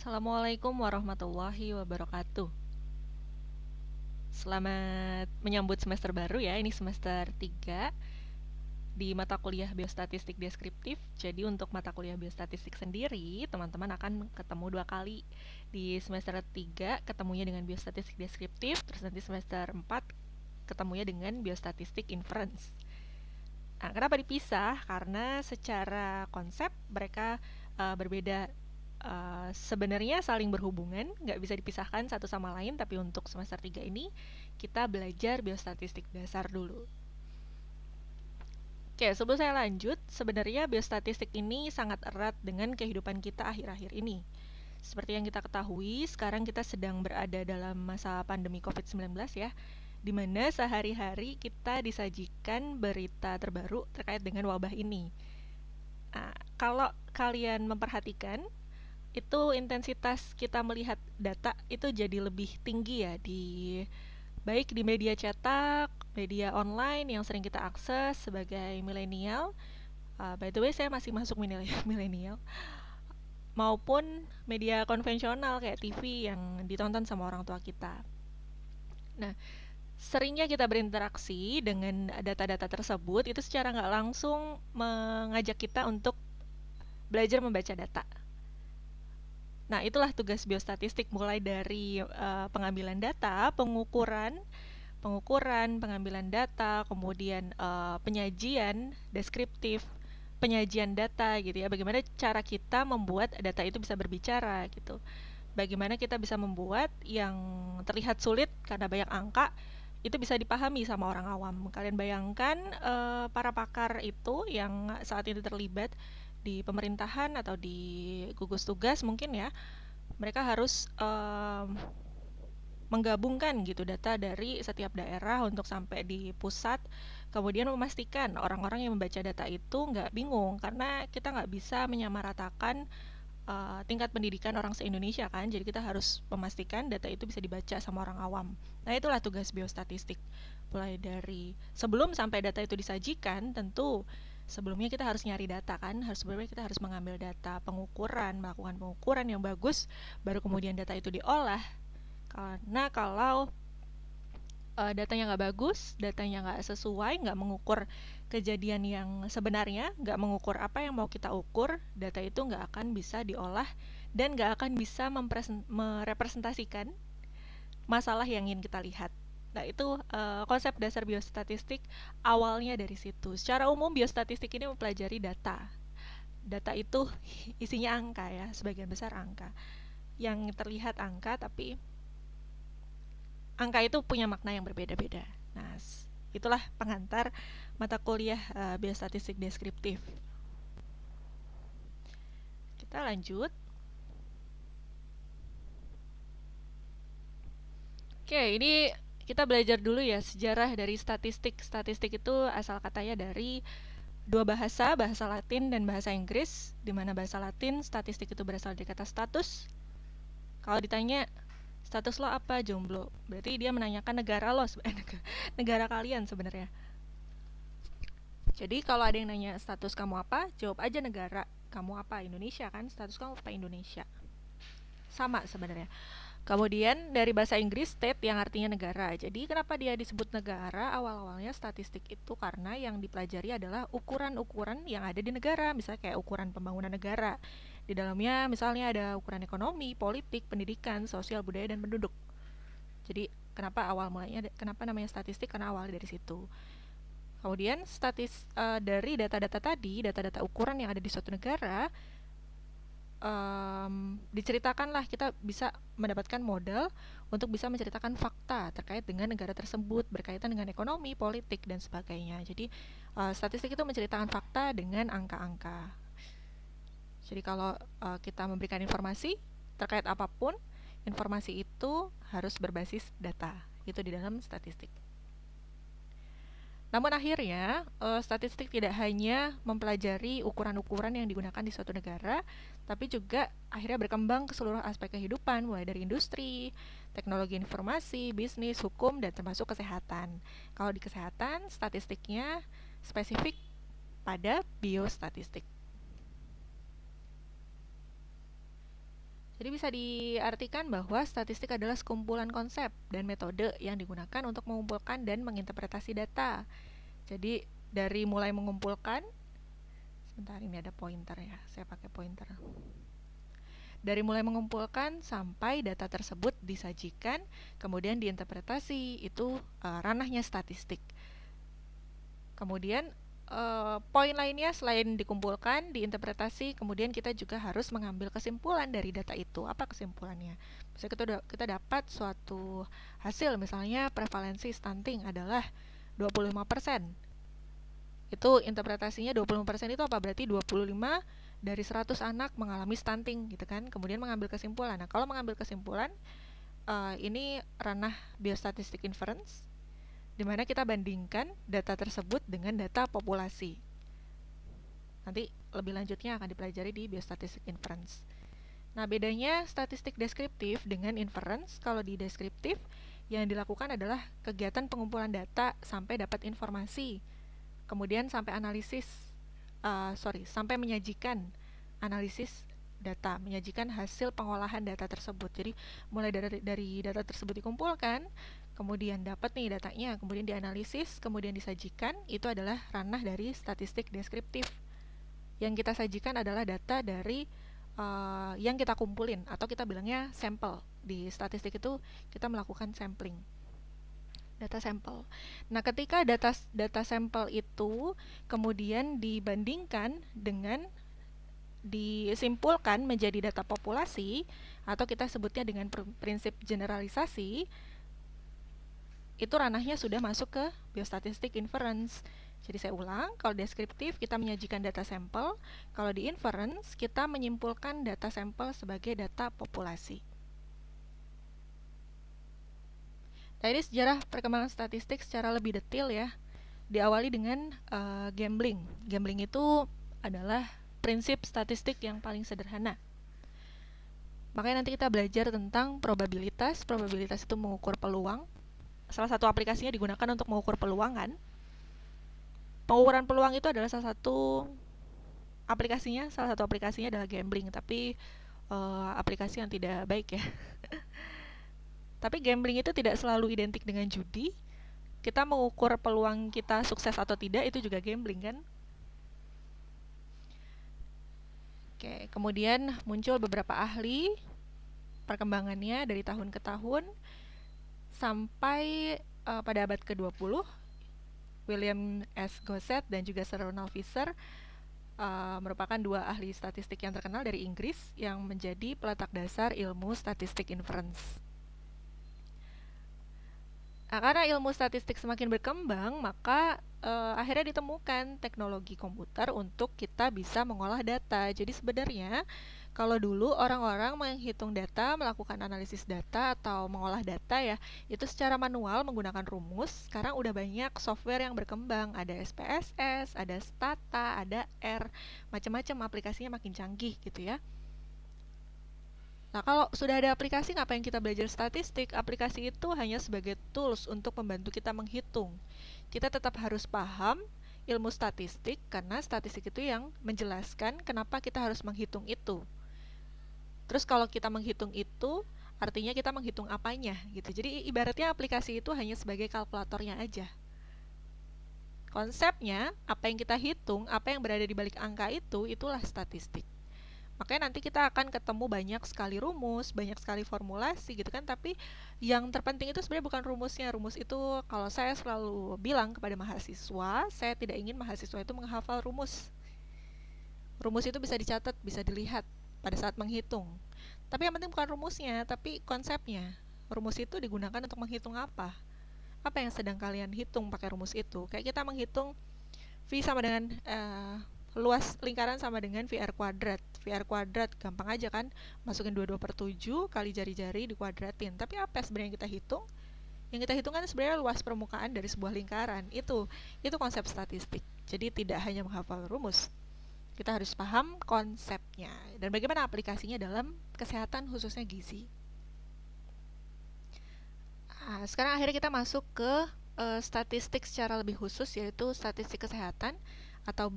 Assalamualaikum warahmatullahi wabarakatuh. Selamat menyambut semester baru ya, ini semester 3 di mata kuliah biostatistik deskriptif. Jadi untuk mata kuliah biostatistik sendiri, teman-teman akan ketemu 2 kali. Di semester 3 ketemunya dengan biostatistik deskriptif, terus nanti semester 4 ketemunya dengan biostatistik inference. Nah, kenapa dipisah? Karena secara konsep mereka berbeda. Sebenarnya saling berhubungan, nggak bisa dipisahkan satu sama lain, tapi untuk semester 3 ini kita belajar biostatistik dasar dulu. Oke, sebelum saya lanjut, sebenarnya biostatistik ini sangat erat dengan kehidupan kita akhir-akhir ini. Seperti yang kita ketahui, sekarang kita sedang berada dalam masa pandemi COVID-19 ya, di mana sehari-hari kita disajikan berita terbaru terkait dengan wabah ini. Nah, kalau kalian memperhatikan, itu intensitas kita melihat data itu jadi lebih tinggi ya, baik di media cetak, media online yang sering kita akses sebagai milenial. By the way, saya masih masuk milenial, maupun media konvensional kayak TV yang ditonton sama orang tua kita. Nah, seringnya kita berinteraksi dengan data-data tersebut itu secara nggak langsung mengajak kita untuk belajar membaca data. Nah, itulah tugas biostatistik, mulai dari pengambilan data, pengambilan data, kemudian penyajian deskriptif, penyajian data gitu ya. Bagaimana cara kita membuat data itu bisa berbicara gitu. Bagaimana kita bisa membuat yang terlihat sulit karena banyak angka itu bisa dipahami sama orang awam. Kalian bayangkan para pakar itu yang saat ini terlibat di pemerintahan atau di gugus tugas mungkin ya, mereka harus menggabungkan gitu data dari setiap daerah untuk sampai di pusat, kemudian memastikan orang-orang yang membaca data itu nggak bingung, karena kita nggak bisa menyamaratakan tingkat pendidikan orang se-Indonesia kan, jadi kita harus memastikan data itu bisa dibaca sama orang awam. Nah, itulah tugas biostatistik. Mulai dari sebelum sampai data itu disajikan, tentu sebelumnya kita harus nyari data kan, sebelumnya kita harus mengambil data pengukuran, melakukan pengukuran yang bagus, baru kemudian data itu diolah. Karena kalau datanya nggak bagus, datanya nggak sesuai, nggak mengukur kejadian yang sebenarnya, nggak mengukur apa yang mau kita ukur, data itu nggak akan bisa diolah dan nggak akan bisa merepresentasikan masalah yang ingin kita lihat. Nah, itu konsep dasar biostatistik awalnya dari situ. Secara umum biostatistik ini mempelajari data. Data itu isinya angka ya, sebagian besar angka. Yang terlihat angka, tapi angka itu punya makna yang berbeda-beda. Nah, itulah pengantar mata kuliah biostatistik deskriptif. Kita lanjut. Oke, ini kita belajar dulu ya sejarah dari statistik. Statistik itu asal katanya dari dua bahasa, bahasa Latin dan bahasa Inggris, di mana bahasa Latin statistik itu berasal dari kata status. Kalau ditanya status lo apa, jomblo, berarti dia menanyakan negara lo, negara kalian sebenarnya. Jadi kalau ada yang nanya status kamu apa, jawab aja negara. Kamu apa? Indonesia kan? Status kamu apa? Indonesia. Sama sebenarnya. Kemudian dari bahasa Inggris state yang artinya negara. Jadi kenapa dia disebut negara? Awal-awalnya statistik itu karena yang dipelajari adalah ukuran-ukuran yang ada di negara. Misalnya kayak ukuran pembangunan negara. Di dalamnya misalnya ada ukuran ekonomi, politik, pendidikan, sosial, budaya, dan penduduk. Jadi kenapa namanya statistik? Karena awalnya dari situ. Kemudian dari data-data tadi, data-data ukuran yang ada di suatu negara, diceritakanlah, kita bisa mendapatkan modal untuk bisa menceritakan fakta terkait dengan negara tersebut, berkaitan dengan ekonomi, politik, dan sebagainya. Jadi statistik itu menceritakan fakta dengan angka-angka. Jadi kalau kita memberikan informasi terkait apapun, informasi itu harus berbasis data. Itu di dalam statistik. Namun akhirnya, statistik tidak hanya mempelajari ukuran-ukuran yang digunakan di suatu negara, tapi juga akhirnya berkembang ke seluruh aspek kehidupan, mulai dari industri, teknologi informasi, bisnis, hukum, dan termasuk kesehatan. Kalau di kesehatan, statistiknya spesifik pada biostatistik. Jadi bisa diartikan bahwa statistik adalah sekumpulan konsep dan metode yang digunakan untuk mengumpulkan dan menginterpretasi data. Jadi dari mulai mengumpulkan, sebentar ini ada pointer ya, saya pakai pointer. Dari mulai mengumpulkan sampai data tersebut disajikan, kemudian diinterpretasi, itu ranahnya statistik. Kemudian poin lainnya selain dikumpulkan, diinterpretasi, kemudian kita juga harus mengambil kesimpulan dari data itu. Apa kesimpulannya? Misalnya kita dapat suatu hasil, misalnya prevalensi stunting adalah 25%. Itu interpretasinya 25% itu apa? Berarti 25 dari 100 anak mengalami stunting gitu kan. Kemudian mengambil kesimpulan. Nah, kalau mengambil kesimpulan, ini ranah biostatistic inference, di mana kita bandingkan data tersebut dengan data populasi. Nanti lebih lanjutnya akan dipelajari di biostatistic inference. Nah, bedanya statistik deskriptif dengan inference. Kalau di deskriptif, yang dilakukan adalah kegiatan pengumpulan data sampai dapat informasi, kemudian sampai sampai menyajikan analisis data, menyajikan hasil pengolahan data tersebut. Jadi mulai dari data tersebut dikumpulkan, kemudian dapat nih datanya, kemudian dianalisis, kemudian disajikan, itu adalah ranah dari statistik deskriptif. Yang kita sajikan adalah data dari yang kita kumpulin, atau kita bilangnya sampel. Di statistik itu kita melakukan sampling, data sampel. Nah, ketika data sampel itu kemudian dibandingkan dengan disimpulkan menjadi data populasi, atau kita sebutnya dengan prinsip generalisasi, itu ranahnya sudah masuk ke biostatistic inference. Jadi saya ulang, kalau deskriptif kita menyajikan data sampel, kalau di inference kita menyimpulkan data sampel sebagai data populasi. Nah, ini sejarah perkembangan statistik secara lebih detail ya. Diawali dengan gambling. Gambling itu adalah prinsip statistik yang paling sederhana. Makanya nanti kita belajar tentang probabilitas. Probabilitas itu mengukur peluang. Salah satu aplikasinya digunakan untuk mengukur peluang kan. Pengukuran peluang itu adalah salah satu aplikasinya adalah gambling, tapi aplikasi yang tidak baik ya. Tapi gambling itu tidak selalu identik dengan judi. Kita mengukur peluang kita sukses atau tidak itu juga gambling kan. Oke, kemudian muncul beberapa ahli, perkembangannya dari tahun ke tahun sampai pada abad ke-20, William S. Gosset dan juga Sir Ronald Fisher merupakan dua ahli statistik yang terkenal dari Inggris yang menjadi peletak dasar ilmu statistik inference. Nah, karena ilmu statistik semakin berkembang, maka akhirnya ditemukan teknologi komputer untuk kita bisa mengolah data. Jadi sebenarnya kalau dulu orang-orang menghitung data, melakukan analisis data atau mengolah data ya, itu secara manual menggunakan rumus. Sekarang udah banyak software yang berkembang, ada SPSS, ada Stata, ada R, macam-macam, aplikasinya makin canggih gitu ya. Nah, kalau sudah ada aplikasi, ngapain kita belajar statistik? Aplikasi itu hanya sebagai tools untuk membantu kita menghitung. Kita tetap harus paham ilmu statistik, karena statistik itu yang menjelaskan kenapa kita harus menghitung itu. Terus kalau kita menghitung itu, artinya kita menghitung apanya gitu. Jadi ibaratnya aplikasi itu hanya sebagai kalkulatornya aja. Konsepnya, apa yang kita hitung, apa yang berada di balik angka itu, itulah statistik. Makanya nanti kita akan ketemu banyak sekali rumus, banyak sekali formulasi gitu kan. Tapi yang terpenting itu sebenarnya bukan rumusnya. Rumus itu kalau saya selalu bilang kepada mahasiswa, saya tidak ingin mahasiswa itu menghafal rumus. Rumus itu bisa dicatat, bisa dilihat pada saat menghitung. Tapi yang penting bukan rumusnya, tapi konsepnya. Rumus itu digunakan untuk menghitung apa? Apa yang sedang kalian hitung pakai rumus itu? Kayak kita menghitung V sama dengan luas lingkaran sama dengan VR kuadrat. VR kuadrat gampang aja kan, masukin 22/7 kali jari-jari dikuadratin. Tapi apa sebenarnya yang kita hitung? Yang kita hitung kan sebenarnya luas permukaan dari sebuah lingkaran. Itu konsep statistik. Jadi tidak hanya menghafal rumus, kita harus paham konsepnya dan bagaimana aplikasinya dalam kesehatan, khususnya gizi. Nah, sekarang akhirnya kita masuk ke statistik secara lebih khusus, yaitu statistik kesehatan atau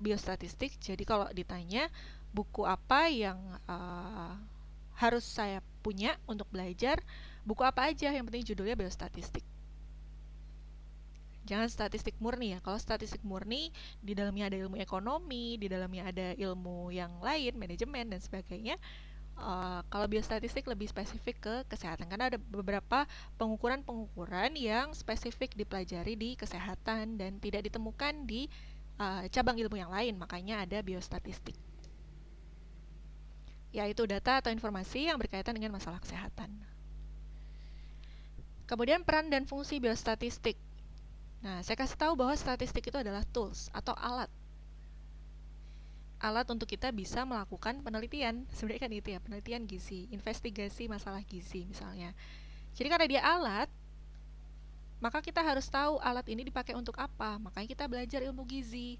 biostatistik. Jadi kalau ditanya buku apa yang harus saya punya untuk belajar? Buku apa aja, yang penting judulnya biostatistik. Jangan statistik murni ya. Kalau statistik murni, di dalamnya ada ilmu ekonomi, di dalamnya ada ilmu yang lain, manajemen dan sebagainya. Kalau biostatistik lebih spesifik ke kesehatan, karena ada beberapa pengukuran-pengukuran yang spesifik dipelajari di kesehatan dan tidak ditemukan di cabang ilmu yang lain, makanya ada biostatistik, yaitu data atau informasi yang berkaitan dengan masalah kesehatan. Kemudian peran dan fungsi biostatistik. Nah, saya kasih tahu bahwa statistik itu adalah tools atau alat untuk kita bisa melakukan penelitian. Sebenarnya kan itu ya, penelitian gizi, investigasi masalah gizi misalnya. Jadi karena dia alat, maka kita harus tahu alat ini dipakai untuk apa. Makanya kita belajar ilmu gizi.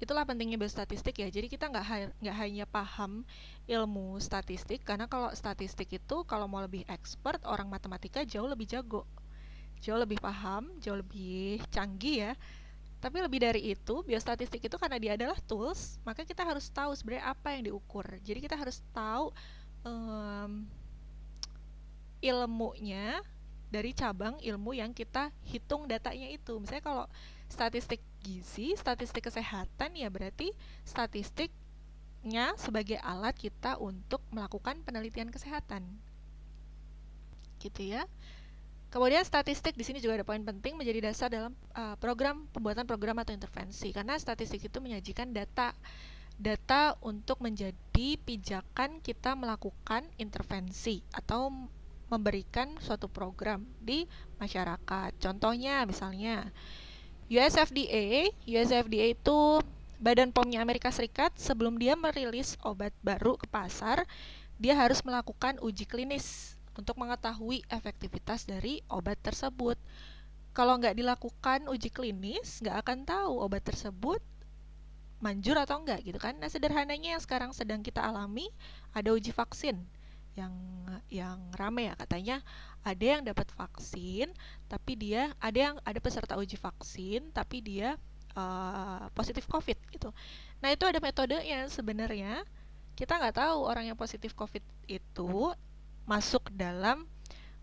Itulah pentingnya biostatistik ya. Jadi kita nggak hanya paham ilmu statistik, karena kalau statistik itu kalau mau lebih expert, orang matematika jauh lebih jago, jauh lebih paham, jauh lebih canggih ya. Tapi lebih dari itu, biostatistik itu karena dia adalah tools, maka kita harus tahu sebenarnya apa yang diukur. Jadi kita harus tahu ilmunya dari cabang ilmu yang kita hitung datanya itu. Misalnya kalau statistik gizi, statistik kesehatan, ya berarti statistiknya sebagai alat kita untuk melakukan penelitian kesehatan. Gitu ya. Kemudian statistik di sini juga ada poin penting menjadi dasar dalam pembuatan program atau intervensi, karena statistik itu menyajikan data untuk menjadi pijakan kita melakukan intervensi atau memberikan suatu program di masyarakat. Contohnya misalnya USFDA itu Badan POM-nya Amerika Serikat, sebelum dia merilis obat baru ke pasar, dia harus melakukan uji klinis untuk mengetahui efektivitas dari obat tersebut. Kalau nggak dilakukan uji klinis, nggak akan tahu obat tersebut manjur atau enggak gitu kan. Nah, sederhananya yang sekarang sedang kita alami, ada uji vaksin yang rame ya, katanya ada yang dapat vaksin tapi dia ada peserta uji vaksin tapi dia positif COVID gitu. Nah, itu ada metodenya sebenarnya. Kita nggak tahu orang yang positif COVID itu masuk dalam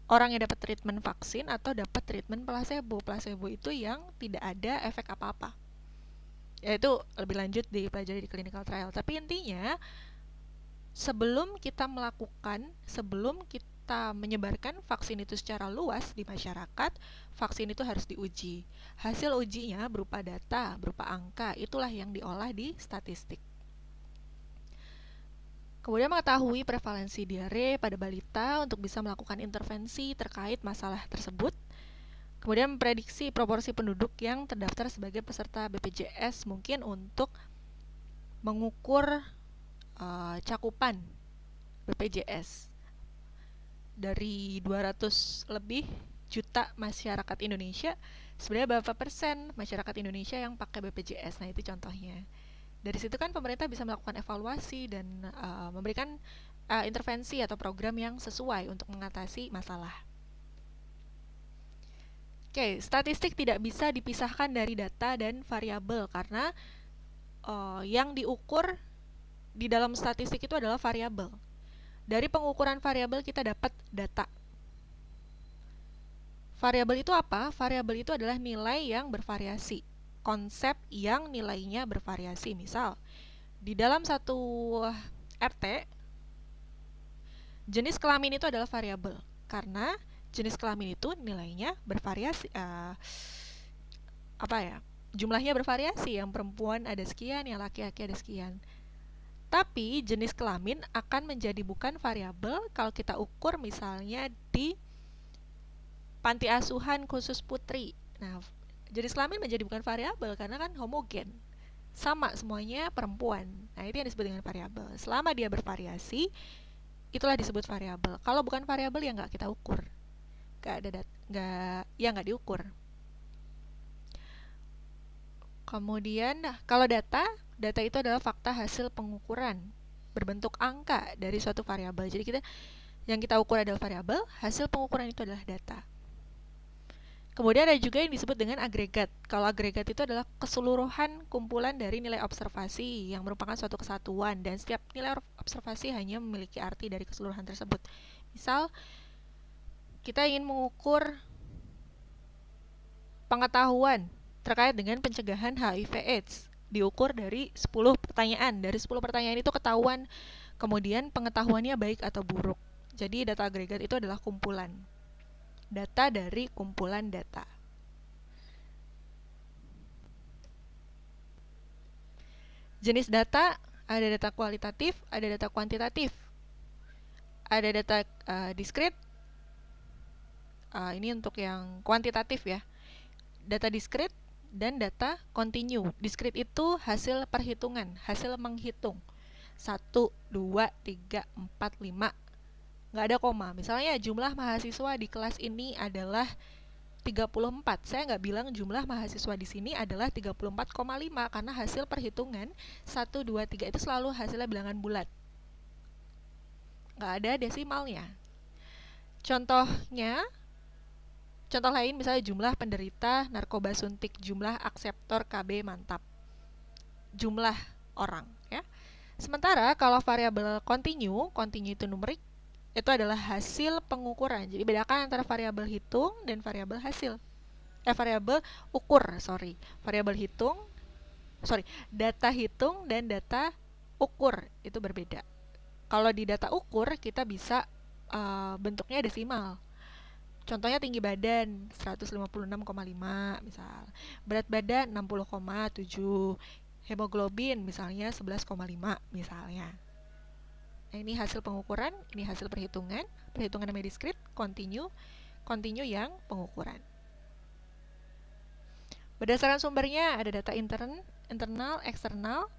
orang yang dapat treatment vaksin atau dapat treatment placebo. Placebo itu yang tidak ada efek apa-apa. Ya, itu lebih lanjut dipelajari di clinical trial. Tapi intinya, sebelum kita menyebarkan vaksin itu secara luas di masyarakat, vaksin itu harus diuji. Hasil ujinya berupa data, berupa angka, itulah yang diolah di statistik. Kemudian mengetahui prevalensi diare pada balita untuk bisa melakukan intervensi terkait masalah tersebut. Kemudian memprediksi proporsi penduduk yang terdaftar sebagai peserta BPJS, mungkin untuk mengukur cakupan BPJS dari 200 lebih juta masyarakat Indonesia. Sebenarnya berapa persen masyarakat Indonesia yang pakai BPJS? Nah, itu contohnya. Dari situ kan pemerintah bisa melakukan evaluasi dan memberikan intervensi atau program yang sesuai untuk mengatasi masalah. Oke, statistik tidak bisa dipisahkan dari data dan variabel, karena yang diukur di dalam statistik itu adalah variabel. Dari pengukuran variabel kita dapat data. Variabel itu apa? Variabel itu adalah nilai yang bervariasi, konsep yang nilainya bervariasi. Misal, di dalam satu RT, jenis kelamin itu adalah variabel, karena jenis kelamin itu nilainya bervariasi. Jumlahnya bervariasi, yang perempuan ada sekian, yang laki-laki ada sekian. Tapi jenis kelamin akan menjadi bukan variabel kalau kita ukur misalnya di panti asuhan khusus putri. Nah, jenis kelamin menjadi bukan variabel karena kan homogen, sama semuanya perempuan. Nah, itu yang disebut dengan variabel. Selama dia bervariasi, itulah disebut variabel. Kalau bukan variabel ya nggak kita ukur, nggak diukur. Kemudian, kalau data itu adalah fakta hasil pengukuran berbentuk angka dari suatu variabel. Jadi yang kita ukur adalah variabel, hasil pengukuran itu adalah data. Kemudian ada juga yang disebut dengan agregat. Kalau agregat itu adalah keseluruhan kumpulan dari nilai observasi yang merupakan suatu kesatuan, dan setiap nilai observasi hanya memiliki arti dari keseluruhan tersebut. Misal, kita ingin mengukur pengetahuan terkait dengan pencegahan HIV/AIDS. Diukur dari 10 pertanyaan. Dari 10 pertanyaan itu ketahuan kemudian pengetahuannya baik atau buruk. Jadi data agregat itu adalah kumpulan data dari kumpulan data. Jenis data, ada data kualitatif, ada data kuantitatif. Ada data diskrit. Ini untuk yang kuantitatif ya. Data diskrit dan data kontinu. Diskrit itu hasil perhitungan, hasil menghitung. 1, 2, 3, 4, 5. Nggak ada koma. Misalnya jumlah mahasiswa di kelas ini adalah 34. Saya nggak bilang jumlah mahasiswa di sini adalah 34,5 karena hasil perhitungan 1, 2, 3 itu selalu hasilnya bilangan bulat. Nggak ada desimalnya. Contoh lain misalnya jumlah penderita narkoba suntik, jumlah akseptor KB mantap. Jumlah orang ya. Sementara kalau variabel kontinu itu numerik, itu adalah hasil pengukuran. Jadi bedakan antara variabel hitung dan variabel hasil. Variabel ukur, data hitung dan data ukur itu berbeda. Kalau di data ukur kita bisa bentuknya desimal. Contohnya tinggi badan 156,5 misal. Berat badan 60,7. Hemoglobin misalnya 11,5 misalnya. Nah, ini hasil pengukuran, ini hasil perhitungan. Perhitungan namanya diskrit, kontinu yang pengukuran. Berdasarkan sumbernya ada data internal, eksternal,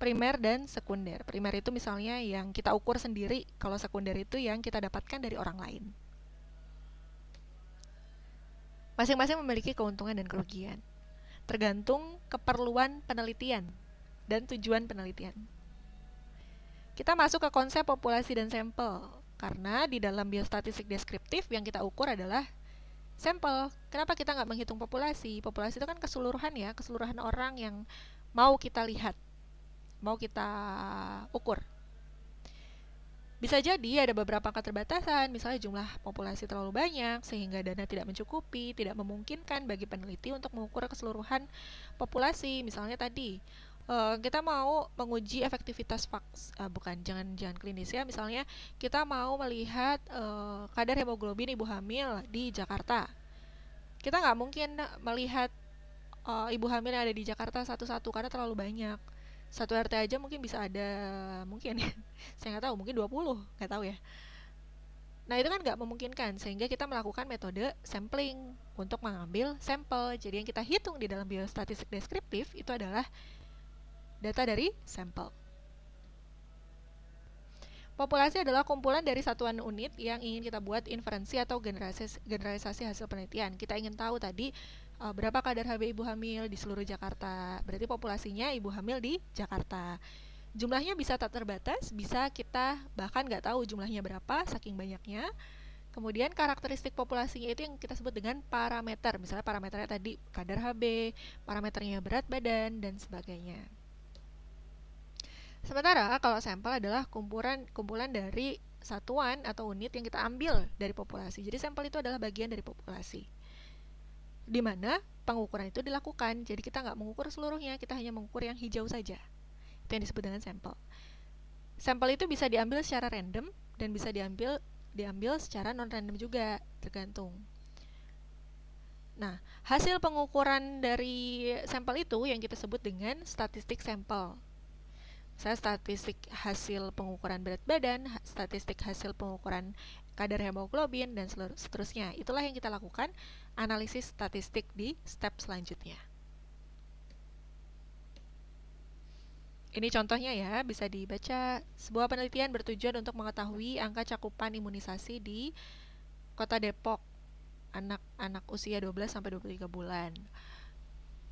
primer dan sekunder. Primer itu misalnya yang kita ukur sendiri, kalau sekunder itu yang kita dapatkan dari orang lain. Masing-masing memiliki keuntungan dan kerugian, tergantung keperluan penelitian dan tujuan penelitian. Kita masuk ke konsep populasi dan sampel, karena di dalam biostatistik deskriptif yang kita ukur adalah sampel. Kenapa kita nggak menghitung populasi? Populasi itu kan keseluruhan ya, keseluruhan orang yang mau kita lihat, mau kita ukur. Bisa jadi ada beberapa keterbatasan, misalnya jumlah populasi terlalu banyak sehingga dana tidak mencukupi, tidak memungkinkan bagi peneliti untuk mengukur keseluruhan populasi. Misalnya tadi kita mau menguji efektivitas jangan klinis ya. Misalnya kita mau melihat kadar hemoglobin ibu hamil di Jakarta. Kita nggak mungkin melihat ibu hamil yang ada di Jakarta satu-satu karena terlalu banyak. Satu RT aja mungkin bisa ada, mungkin ya, saya nggak tahu, mungkin 20, nggak tahu ya. Nah itu kan nggak memungkinkan, sehingga kita melakukan metode sampling untuk mengambil sampel. Jadi yang kita hitung di dalam biostatistik deskriptif itu adalah data dari sampel. Populasi adalah kumpulan dari satuan unit yang ingin kita buat inferensi atau generalisasi hasil penelitian. Kita ingin tahu tadi berapa kadar HB ibu hamil di seluruh Jakarta. Berarti populasinya ibu hamil di Jakarta. Jumlahnya bisa tak terbatas, bisa kita bahkan nggak tahu jumlahnya berapa, saking banyaknya. Kemudian karakteristik populasinya itu yang kita sebut dengan parameter. Misalnya parameternya tadi kadar HB, parameternya berat badan, dan sebagainya. Sementara kalau sampel adalah kumpulan dari satuan atau unit yang kita ambil dari populasi. Jadi sampel itu adalah bagian dari populasi, di mana pengukuran itu dilakukan. Jadi kita nggak mengukur seluruhnya, kita hanya mengukur yang hijau saja. Itu yang disebut dengan sampel. Sampel itu bisa diambil secara random dan bisa diambil secara non-random juga, tergantung. Nah, hasil pengukuran dari sampel itu yang kita sebut dengan statistik sampel. Saya statistik hasil pengukuran berat badan, statistik hasil pengukuran kadar hemoglobin, dan seterusnya. Itulah yang kita lakukan analisis statistik di step selanjutnya. Ini contohnya ya, bisa dibaca. Sebuah penelitian bertujuan untuk mengetahui angka cakupan imunisasi di Kota Depok anak-anak usia 12-23 bulan.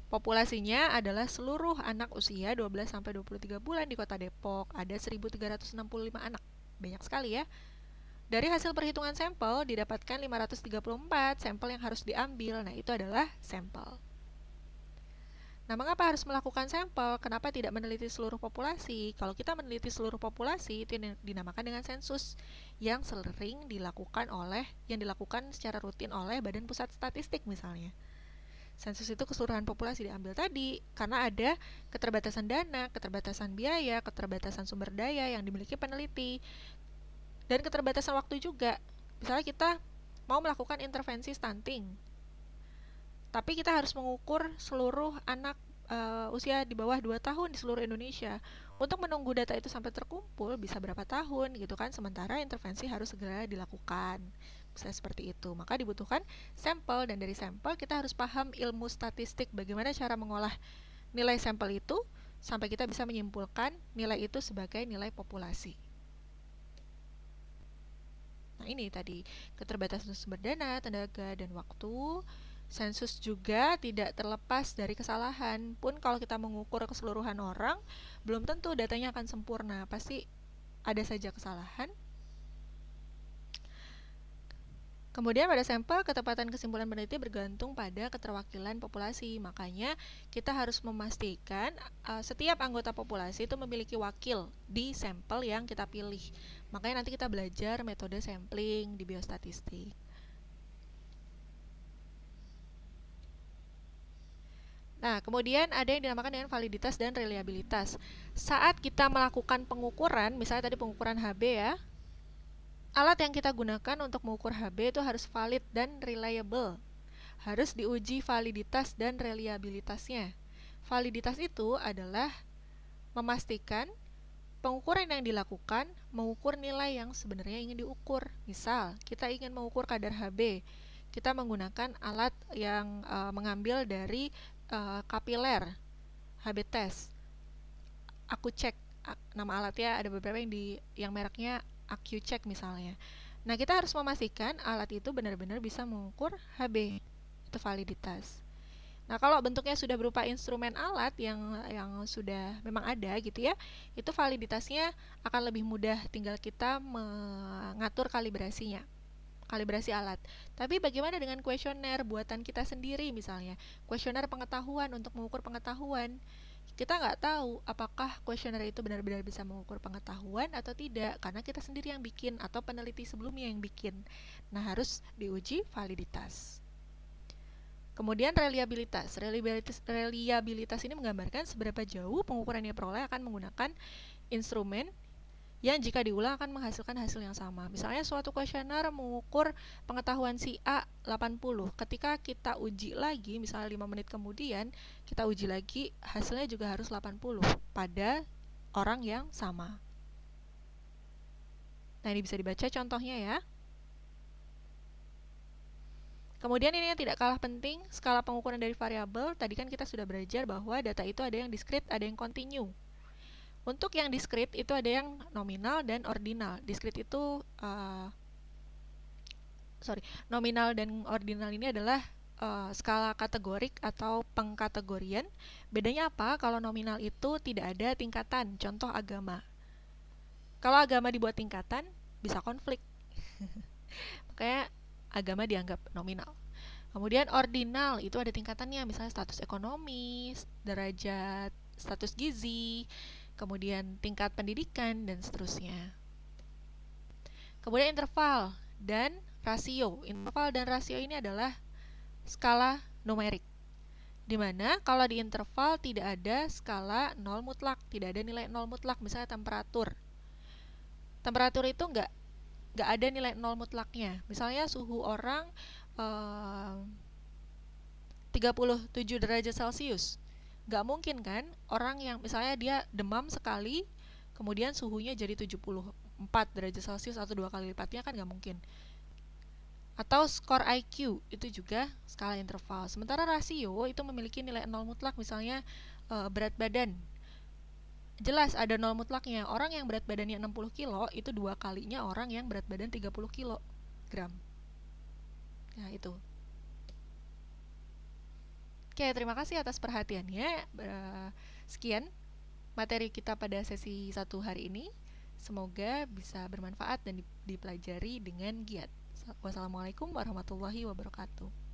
Populasinya adalah seluruh anak usia 12-23 bulan di Kota Depok. Ada 1.365 anak. Banyak sekali ya. Dari hasil perhitungan sampel didapatkan 534 sampel yang harus diambil. Nah, itu adalah sampel. Nah, mengapa harus melakukan sampel? Kenapa tidak meneliti seluruh populasi? Kalau kita meneliti seluruh populasi, itu dinamakan dengan sensus yang sering dilakukan secara rutin oleh Badan Pusat Statistik misalnya. Sensus itu keseluruhan populasi diambil tadi karena ada keterbatasan dana, keterbatasan biaya, keterbatasan sumber daya yang dimiliki peneliti, dan keterbatasan waktu juga. Misalnya kita mau melakukan intervensi stunting, tapi kita harus mengukur seluruh anak usia di bawah 2 tahun di seluruh Indonesia. Untuk menunggu data itu sampai terkumpul bisa berapa tahun gitu kan, sementara intervensi harus segera dilakukan. Bisa seperti itu. Maka dibutuhkan sampel, dan dari sampel kita harus paham ilmu statistik, bagaimana cara mengolah nilai sampel itu sampai kita bisa menyimpulkan nilai itu sebagai nilai populasi. Nah, ini tadi keterbatasan sumber dana, tenaga, dan waktu. Sensus juga tidak terlepas dari kesalahan. Pun kalau kita mengukur keseluruhan orang, belum tentu datanya akan sempurna. Pasti ada saja kesalahan. Kemudian pada sampel, ketepatan kesimpulan peneliti bergantung pada keterwakilan populasi. Makanya kita harus memastikan setiap anggota populasi itu memiliki wakil di sampel yang kita pilih. Makanya nanti kita belajar metode sampling di biostatistik. Nah, kemudian ada yang dinamakan dengan validitas dan reliabilitas. Saat kita melakukan pengukuran, misalnya tadi pengukuran HB ya, alat yang kita gunakan untuk mengukur HB itu harus valid dan reliable. Harus diuji validitas dan reliabilitasnya. Validitas itu adalah memastikan pengukuran yang dilakukan mengukur nilai yang sebenarnya ingin diukur. Misal, kita ingin mengukur kadar HB. Kita menggunakan alat yang mengambil dari kapiler HB test. Aku cek nama alatnya, ada beberapa yang mereknya AccuCheck misalnya. Nah, kita harus memastikan alat itu benar-benar bisa mengukur HB. Itu validitas. Nah, kalau bentuknya sudah berupa instrumen alat yang sudah memang ada gitu ya, itu validitasnya akan lebih mudah, tinggal kita mengatur kalibrasinya. Kalibrasi alat. Tapi bagaimana dengan kuesioner buatan kita sendiri misalnya? Kuesioner pengetahuan untuk mengukur pengetahuan. Kita nggak tahu apakah kuesioner itu benar-benar bisa mengukur pengetahuan atau tidak, karena kita sendiri yang bikin atau peneliti sebelumnya yang bikin. Nah, harus diuji validitas. Kemudian reliabilitas. Reliabilitas ini menggambarkan seberapa jauh pengukuran yang diperoleh akan menggunakan instrumen yang jika diulang akan menghasilkan hasil yang sama. Misalnya suatu kuesioner mengukur pengetahuan si A 80. Ketika kita uji lagi, misalnya 5 menit kemudian, kita uji lagi, hasilnya juga harus 80 pada orang yang sama. Nah, ini bisa dibaca contohnya ya. Kemudian ini yang tidak kalah penting, skala pengukuran dari variabel. Tadi kan kita sudah belajar bahwa data itu ada yang discrete, ada yang continue. Untuk yang discrete itu ada yang nominal dan ordinal. Discrete itu nominal dan ordinal ini adalah skala kategorik atau pengkategorian. Bedanya apa? Kalau nominal itu tidak ada tingkatan, contoh agama. Kalau agama dibuat tingkatan, bisa konflik. Makanya agama dianggap nominal. Kemudian ordinal itu ada tingkatannya, misalnya status ekonomi, derajat, status gizi, kemudian tingkat pendidikan, dan seterusnya. Kemudian interval dan rasio. Interval dan rasio ini adalah skala numerik, di mana kalau di interval tidak ada skala nol mutlak, tidak ada nilai nol mutlak. Misalnya temperatur. Temperatur itu nggak ada nilai nol mutlaknya. Misalnya suhu orang 37 derajat Celcius. Nggak mungkin kan orang yang misalnya dia demam sekali, kemudian suhunya jadi 74 derajat Celcius atau 2 kali lipatnya, kan nggak mungkin. Atau skor IQ, itu juga skala interval. Sementara rasio itu memiliki nilai nol mutlak, misalnya berat badan. Jelas ada nol mutlaknya. Orang yang berat badannya 60 kilo itu 2 kalinya orang yang berat badan 30 kilogram. Nah, itu. Oke, terima kasih atas perhatiannya. Sekian materi kita pada sesi 1 hari ini. Semoga bisa bermanfaat dan dipelajari dengan giat. Wassalamualaikum warahmatullahi wabarakatuh.